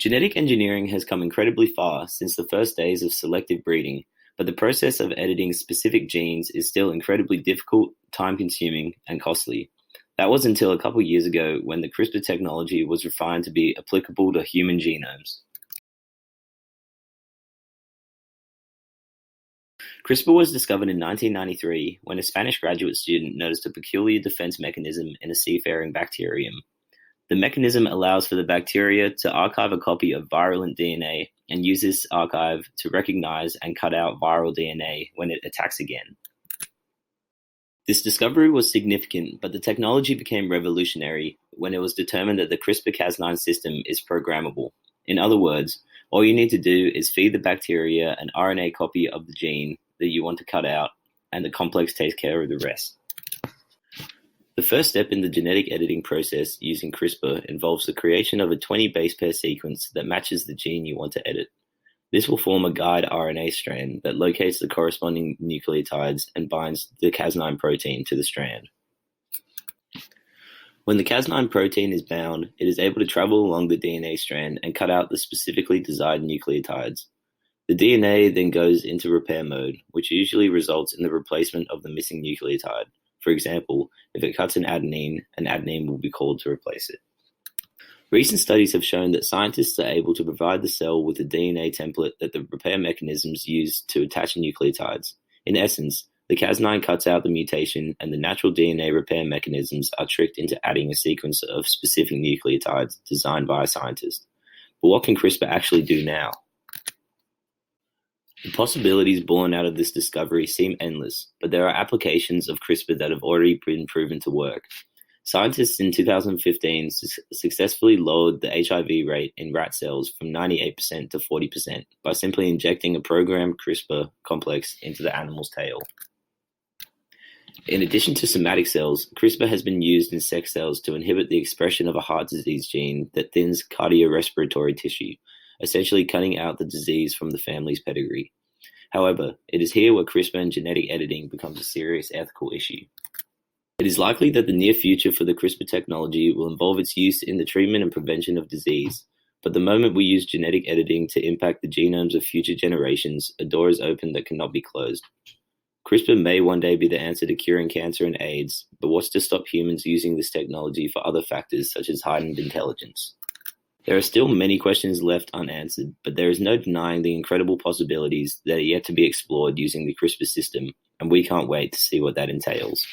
Genetic engineering has come incredibly far since the first days of selective breeding, but the process of editing specific genes is still incredibly difficult, time-consuming, and costly. That was until a couple years ago when the CRISPR technology was refined to be applicable to human genomes. CRISPR was discovered in 1993 when a Spanish graduate student noticed a peculiar defense mechanism in a seafaring bacterium. The mechanism allows for the bacteria to archive a copy of virulent DNA and use this archive to recognize and cut out viral DNA when it attacks again. This discovery was significant, but the technology became revolutionary when it was determined that the CRISPR-Cas9 system is programmable. In other words, all you need to do is feed the bacteria an RNA copy of the gene that you want to cut out, and the complex takes care of the rest. The first step in the genetic editing process using CRISPR involves the creation of a 20 base pair sequence that matches the gene you want to edit. This will form a guide RNA strand that locates the corresponding nucleotides and binds the Cas9 protein to the strand. When the Cas9 protein is bound, it is able to travel along the DNA strand and cut out the specifically desired nucleotides. The DNA then goes into repair mode, which usually results in the replacement of the missing nucleotide. For example, if it cuts an adenine will be called to replace it. Recent studies have shown that scientists are able to provide the cell with a DNA template that the repair mechanisms use to attach nucleotides. In essence, the Cas9 cuts out the mutation, and the natural DNA repair mechanisms are tricked into adding a sequence of specific nucleotides designed by a scientist. But what can CRISPR actually do now? The possibilities born out of this discovery seem endless, but there are applications of CRISPR that have already been proven to work. Scientists in 2015 successfully lowered the HIV rate in rat cells from 98% to 40% by simply injecting a programmed CRISPR complex into the animal's tail. In addition to somatic cells, CRISPR has been used in sex cells to inhibit the expression of a heart disease gene that thins cardiorespiratory tissue, essentially cutting out the disease from the family's pedigree. However, it is here where CRISPR and genetic editing becomes a serious ethical issue. It is likely that the near future for the CRISPR technology will involve its use in the treatment and prevention of disease, but the moment we use genetic editing to impact the genomes of future generations, a door is open that cannot be closed. CRISPR may one day be the answer to curing cancer and AIDS, but what's to stop humans using this technology for other factors such as heightened intelligence? There are still many questions left unanswered, but there is no denying the incredible possibilities that are yet to be explored using the CRISPR system, and we can't wait to see what that entails.